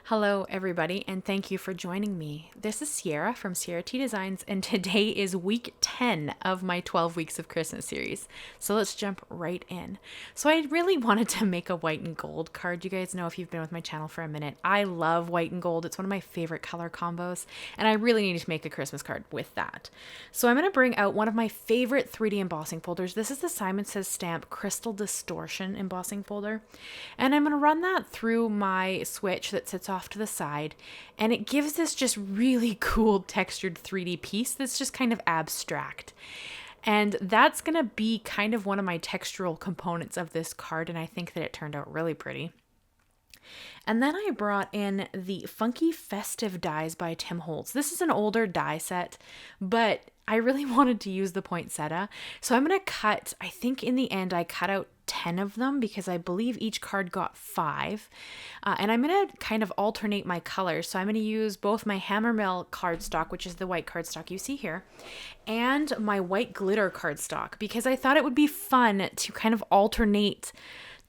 Hello, everybody, and thank you for joining me. This is Ciara from Ciara T Designs, and today is week 10 of my 12 Weeks of Christmas series. So let's jump right in. So I really wanted to make a white and gold card. You guys know if you've been with my channel for a minute, I love white and gold. It's one of my favorite color combos, and I really need to make a Christmas card with that. So I'm going to bring out one of my favorite 3D embossing folders. This is the Simon Says Stamp Crystal Distortion embossing folder, and I'm going to run that through my switch that sits off to the side, and it gives this just really cool textured 3D piece that's just kind of abstract. And that's gonna be kind of one of my textural components of this card, and I think that it turned out really pretty. And then I brought in the Funky Festive dies by Tim Holtz. This is an older die set, but I really wanted to use the poinsettia. So I'm going to cut, I think in the end I cut out 10 of them because I believe each card got 5. And I'm going to kind of alternate my colors. So I'm going to use both my HammerMill Cardstock, which is the white cardstock you see here, and my white glitter cardstock because I thought it would be fun to kind of alternate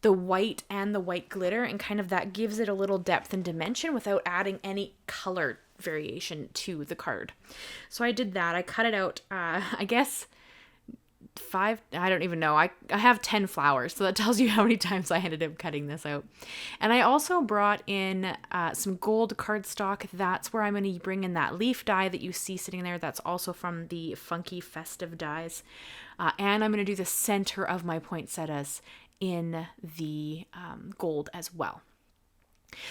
the white and the white glitter, and kind of that gives it a little depth and dimension without adding any color variation to the card. So I did that. I cut it out, I guess 5, I don't even know. I have 10 flowers, so that tells you how many times I ended up cutting this out. And I also brought in some gold cardstock. That's where I'm going to bring in that leaf die that you see sitting there. That's also from the Funky Festive dies. And I'm going to do the center of my poinsettias in the gold as well.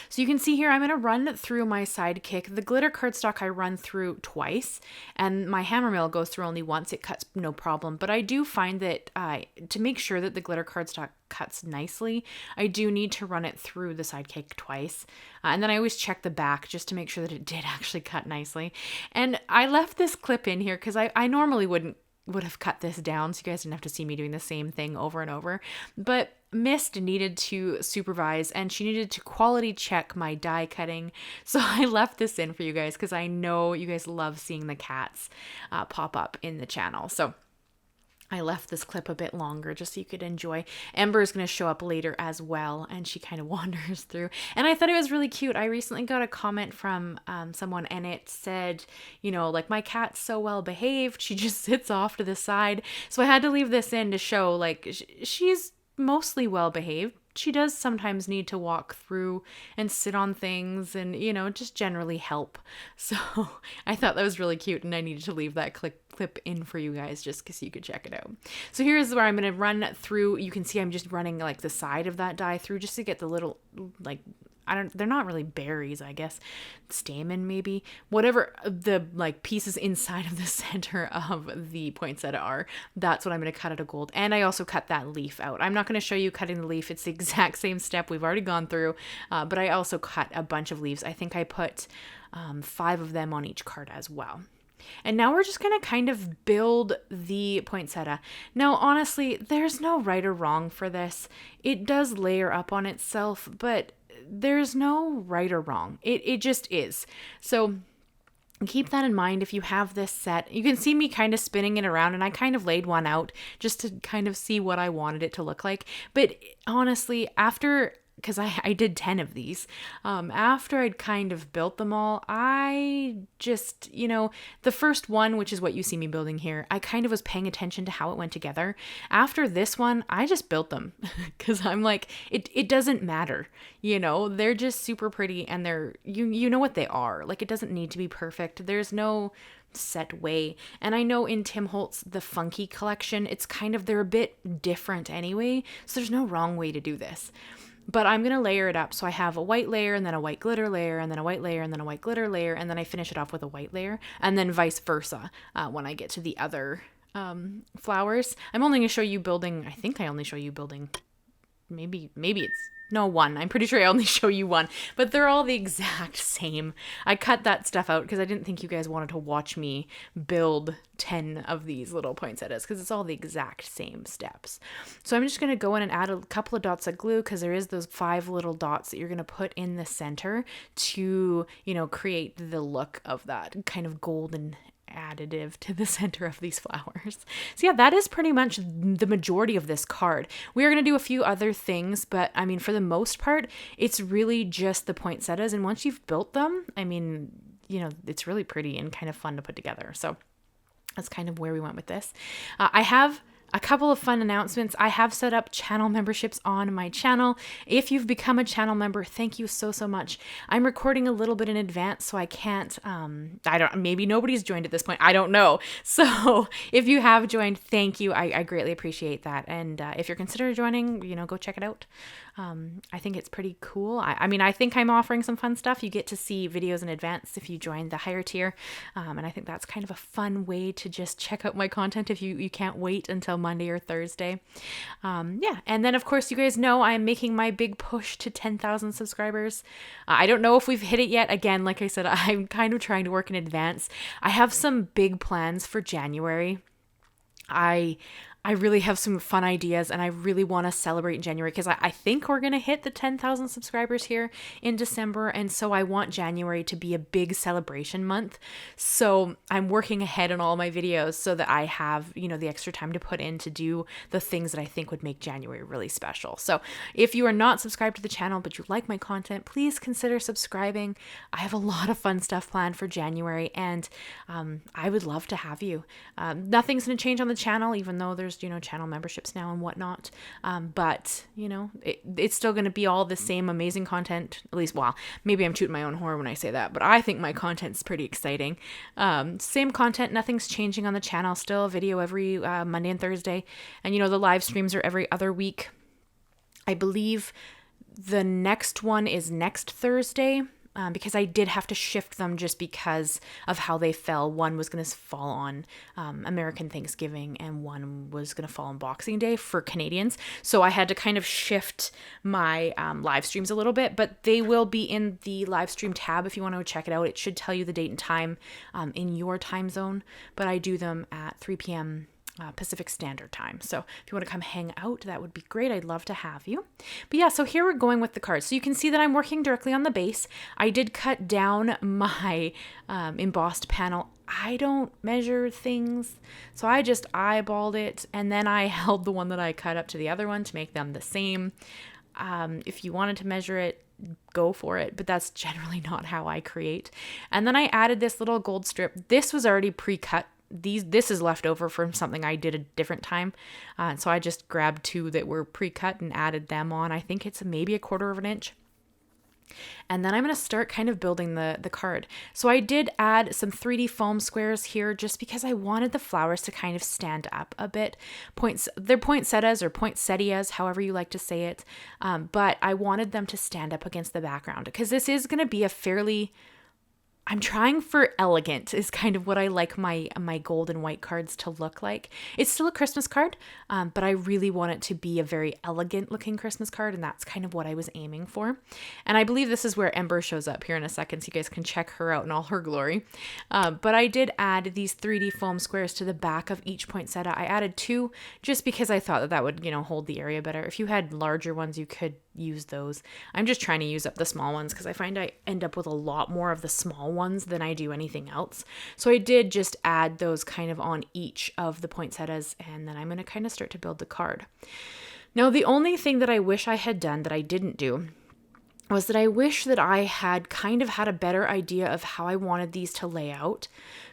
So you can see here, I'm going to run through my sidekick. The glitter cardstock I run through twice, and my HammerMill goes through only once. It cuts no problem, but I do find that to make sure that the glitter cardstock cuts nicely, I do need to run it through the sidekick twice. And then I always check the back just to make sure that it did actually cut nicely. And I left this clip in here because I normally would have cut this down so you guys didn't have to see me doing the same thing over and over. But Mist needed to supervise and she needed to quality check my die cutting. So I left this in for you guys because I know you guys love seeing the cats pop up in the channel. So I left this clip a bit longer just so you could enjoy. Ember is going to show up later as well, and she kind of wanders through. And I thought it was really cute. I recently got a comment from someone, and it said, you know, like, my cat's so well behaved. She just sits off to the side. So I had to leave this in to show, like, she's mostly well behaved. She does sometimes need to walk through and sit on things and, you know, just generally help. So I thought that was really cute, and I needed to leave that clip in for you guys just because you could check it out. So here's where I'm going to run through. You can see I'm just running like the side of that die through just to get the little, like, they're not really berries, I guess. Stamen, maybe. Whatever the like pieces inside of the center of the poinsettia are, that's what I'm going to cut out of gold. And I also cut that leaf out. I'm not going to show you cutting the leaf. It's the exact same step we've already gone through. But I also cut a bunch of leaves. I think I put 5 of them on each card as well. And now we're just going to kind of build the poinsettia. Now, honestly, there's no right or wrong for this. It does layer up on itself, but there's no right or wrong. It just is. So keep that in mind if you have this set. You can see me kind of spinning it around, and I kind of laid one out just to kind of see what I wanted it to look like. But honestly, because I did 10 of these. After I'd kind of built them all, I just, you know, the first one, which is what you see me building here, I kind of was paying attention to how it went together. After this one, I just built them because I'm like, it doesn't matter, you know, they're just super pretty, and they're, you know what they are. Like, it doesn't need to be perfect. There's no set way. And I know in Tim Holtz, the Funky collection, it's kind of, they're a bit different anyway. So there's no wrong way to do this. But I'm going to layer it up. So I have a white layer, and then a white glitter layer, and then a white layer, and then a white glitter layer, and then I finish it off with a white layer, and then vice versa when I get to the other flowers. I'm only going to show you building, I think I only show you building, maybe it's, no, 1. I'm pretty sure I only show you 1, but they're all the exact same. I cut that stuff out because I didn't think you guys wanted to watch me build 10 of these little poinsettias because it's all the exact same steps. So I'm just going to go in and add a couple of dots of glue because there is those 5 little dots that you're going to put in the center to, you know, create the look of that kind of golden additive to the center of these flowers. So yeah, that is pretty much the majority of this card. We are going to do a few other things, but I mean, for the most part, it's really just the poinsettias. And once you've built them, I mean, you know, it's really pretty and kind of fun to put together. So that's kind of where we went with this. I have a couple of fun announcements. I have set up channel memberships on my channel. If you've become a channel member, thank you so, so much. I'm recording a little bit in advance, so I can't, maybe nobody's joined at this point. I don't know. So if you have joined, thank you. I greatly appreciate that. And if you're considering joining, you know, go check it out. I think it's pretty cool. I mean, I think I'm offering some fun stuff. You get to see videos in advance if you join the higher tier. And I think that's kind of a fun way to just check out my content if you can't wait until Monday or Thursday. Yeah. And then, of course, you guys know I'm making my big push to 10,000 subscribers. I don't know if we've hit it yet. Again, like I said, I'm kind of trying to work in advance. I have some big plans for January. I really have some fun ideas, and I really want to celebrate in January because I think we're going to hit the 10,000 subscribers here in December. And so I want January to be a big celebration month. So I'm working ahead on all my videos so that I have, you know, the extra time to put in to do the things that I think would make January really special. So if you are not subscribed to the channel, but you like my content, please consider subscribing. I have a lot of fun stuff planned for January, and I would love to have you. Nothing's going to change on the channel, even though there's, you know, channel memberships now and whatnot. But, you know, it's still going to be all the same amazing content, at least, well, maybe I'm tooting my own horn when I say that, but I think my content's pretty exciting. Same content, nothing's changing on the channel, still a video every Monday and Thursday. And, you know, the live streams are every other week. I believe the next one is next Thursday. Because I did have to shift them just because of how they fell. One was going to fall on American Thanksgiving, and one was going to fall on Boxing Day for Canadians. So I had to kind of shift my live streams a little bit, but they will be in the live stream tab if you want to check it out. It should tell you the date and time in your time zone, but I do them at 3 p.m. Pacific Standard Time. So if you want to come hang out, that would be great. I'd love to have you. But yeah, so here we're going with the cards. So you can see that I'm working directly on the base. I did cut down my embossed panel. I don't measure things, so I just eyeballed it, and then I held the one that I cut up to the other one to make them the same. If you wanted to measure it, go for it, but that's generally not how I create. And then I added this little gold strip. This was already pre-cut. This is left over from something I did a different time. So I just grabbed two that were pre-cut and added them on. I think it's maybe a 1/4 of an inch. And then I'm going to start kind of building the card. So I did add some 3D foam squares here just because I wanted the flowers to kind of stand up a bit. They're poinsettias or poinsettias, however you like to say it. But I wanted them to stand up against the background because this is going to be a fairly... I'm trying for elegant is kind of what I like my gold and white cards to look like. It's still a Christmas card, but I really want it to be a very elegant looking Christmas card, and that's kind of what I was aiming for. And I believe this is where Ember shows up here in a second, so you guys can check her out in all her glory. But I did add these 3D foam squares to the back of each poinsettia. I added 2 just because I thought that would, you know, hold the area better. If you had larger ones, you could use those. I'm just trying to use up the small ones because I find I end up with a lot more of the small ones than I do anything else. So I did just add those kind of on each of the poinsettias, and then I'm going to kind of start to build the card. Now, the only thing that I wish I had done that I didn't do was that I wish that I had kind of had a better idea of how I wanted these to lay out,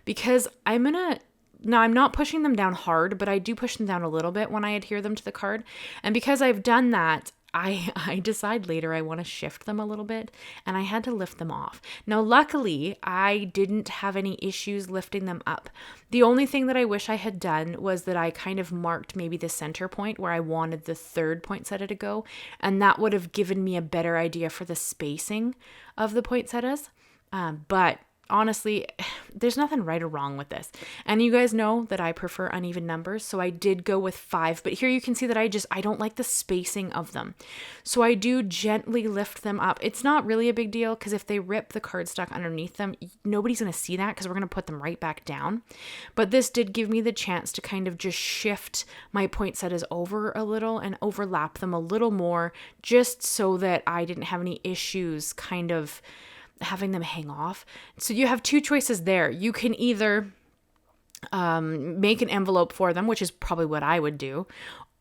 because I'm not pushing them down hard, but I do push them down a little bit when I adhere them to the card. And because I've done that, I decide later I want to shift them a little bit, and I had to lift them off. Now, luckily, I didn't have any issues lifting them up. The only thing that I wish I had done was that I kind of marked maybe the center point where I wanted the 3rd poinsettia to go, and that would have given me a better idea for the spacing of the poinsettias. But honestly, there's nothing right or wrong with this. And you guys know that I prefer uneven numbers, so I did go with 5. But here you can see that I don't like the spacing of them. So I do gently lift them up. It's not really a big deal because if they rip the cardstock underneath them, nobody's going to see that because we're going to put them right back down. But this did give me the chance to kind of just shift my poinsettias over a little and overlap them a little more, just so that I didn't have any issues kind of having them hang off. So you have 2 choices there. You can either make an envelope for them, which is probably what I would do.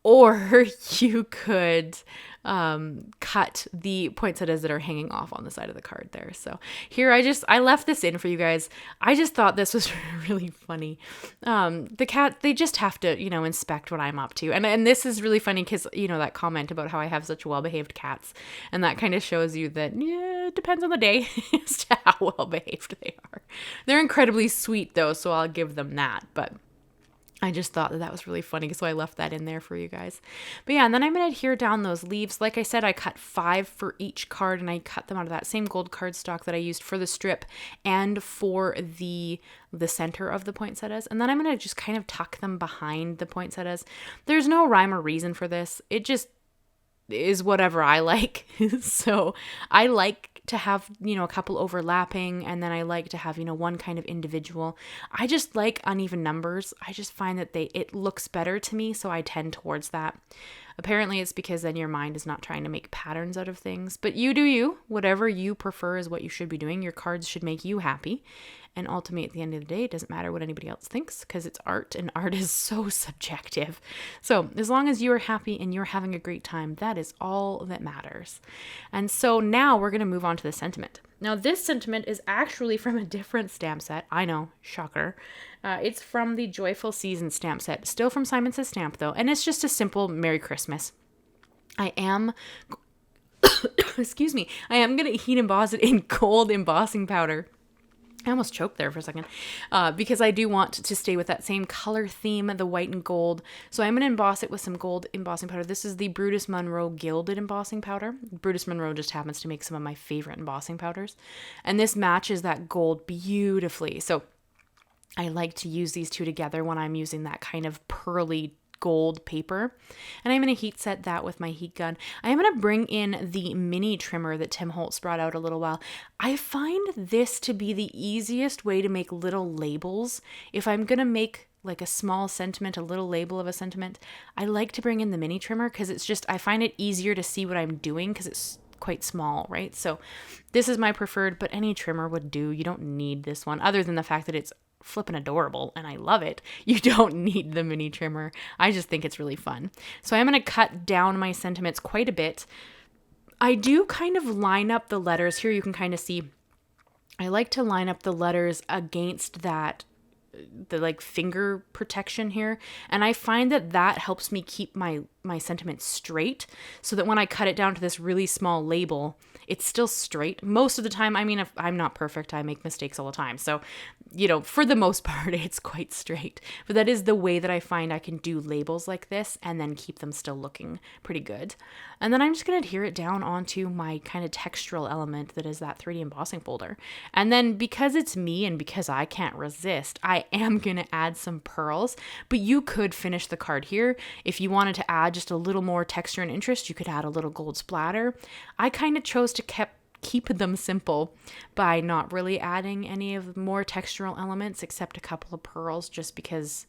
Or you could cut the poinsettias that are hanging off on the side of the card there. So here I left this in for you guys. I just thought this was really funny. The cat, they just have to, inspect what I'm up to. And this is really funny because, that comment about how I have such well-behaved cats. And that kind of shows you that, it depends on the day as to how well-behaved they are. They're incredibly sweet though, so I'll give them that. But I just thought that was really funny, so I left that in there for you guys. But yeah, and then I'm going to adhere down those leaves. Like I said, I cut 5 for each card, and I cut them out of that same gold cardstock that I used for the strip and for the center of the poinsettias. And then I'm going to just kind of tuck them behind the poinsettias. There's no rhyme or reason for this. It just is whatever I like. So I like to have, a couple overlapping, and then I like to have, one kind of individual. I just like uneven numbers. I just find that it looks better to me, so I tend towards that. Apparently it's because then your mind is not trying to make patterns out of things, but you do you. Whatever you prefer is what you should be doing. Your cards should make you happy. And ultimately, at the end of the day, it doesn't matter what anybody else thinks because it's art, and art is so subjective. So as long as you are happy and you're having a great time, that is all that matters. And so now we're going to move on to the sentiment. Now, this sentiment is actually from a different stamp set. I know, shocker. It's from the Joyful Season stamp set, still from Simon Says Stamp, though, and it's just a simple Merry Christmas. I am going to heat emboss it in gold embossing powder. I almost choked there for a second because I do want to stay with that same color theme, the white and gold. So I'm going to emboss it with some gold embossing powder. This is the Brutus Monroe Gilded embossing powder. Brutus Monroe just happens to make some of my favorite embossing powders. And this matches that gold beautifully. So I like to use these two together when I'm using that kind of pearly gold paper. And I'm going to heat set that with my heat gun. I'm going to bring in the mini trimmer that Tim Holtz brought out a little while. I find this to be the easiest way to make little labels. If I'm going to make like a small sentiment, a little label of a sentiment, I like to bring in the mini trimmer because it's just, I find it easier to see what I'm doing because it's quite small, right? So this is my preferred, but any trimmer would do. You don't need this one other than the fact that it's flippin' adorable and I love it. You don't need the mini trimmer. I just think it's really fun. So I'm going to cut down my sentiments quite a bit. I do kind of line up the letters here. You can kind of see I like to line up the letters against that the like finger protection here, and I find that helps me keep my sentiment straight so that when I cut it down to this really small label, it's still straight most of the time. I mean, if I'm not perfect, I make mistakes all the time. So, for the most part, it's quite straight. But that is the way that I find I can do labels like this and then keep them still looking pretty good. And then I'm just going to adhere it down onto my kind of textural element that is that 3D embossing folder. And then because it's me and because I can't resist, I am going to add some pearls. But you could finish the card here. If you wanted to add just a little more texture and interest, you could add a little gold splatter. I kind of chose to keep them simple by not really adding any of the more textural elements except a couple of pearls, just because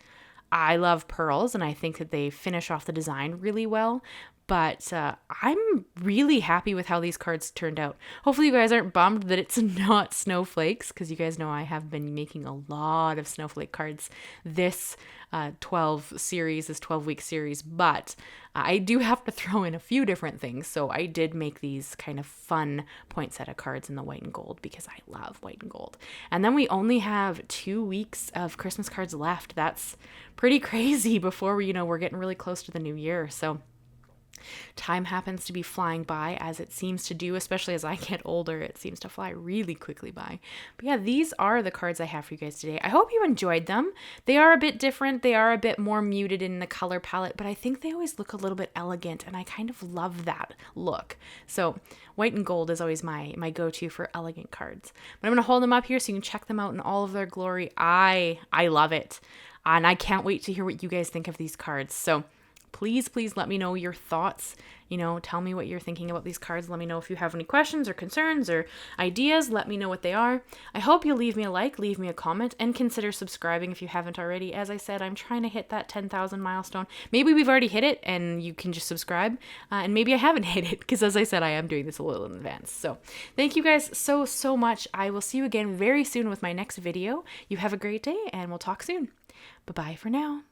I love pearls and I think that they finish off the design really well. But I'm really happy with how these cards turned out. Hopefully you guys aren't bummed that it's not snowflakes, because you guys know I have been making a lot of snowflake cards this 12-week series, but I do have to throw in a few different things. So I did make these kind of fun poinsettia cards in the white and gold because I love white and gold. And then we only have 2 weeks of Christmas cards left. That's pretty crazy before we're getting really close to the new year. So time happens to be flying by, as it seems to do, especially as I get older. It seems to fly really quickly by. But yeah, these are the cards I have for you guys today. I hope you enjoyed them. They are a bit different. They are a bit more muted in the color palette, but I think they always look a little bit elegant, and I kind of love that look. So white and gold is always my go-to for elegant cards. But I'm going to hold them up here so you can check them out in all of their glory. I love it. And I can't wait to hear what you guys think of these cards. So please, please let me know your thoughts. You know, tell me what you're thinking about these cards. Let me know if you have any questions or concerns or ideas. Let me know what they are. I hope you'll leave me a like, leave me a comment, and consider subscribing if you haven't already. As I said, I'm trying to hit that 10,000 milestone. Maybe we've already hit it and you can just subscribe. And maybe I haven't hit it because, as I said, I am doing this a little in advance. So thank you guys so much. I will see you again very soon with my next video. You have a great day and we'll talk soon. Bye-bye for now.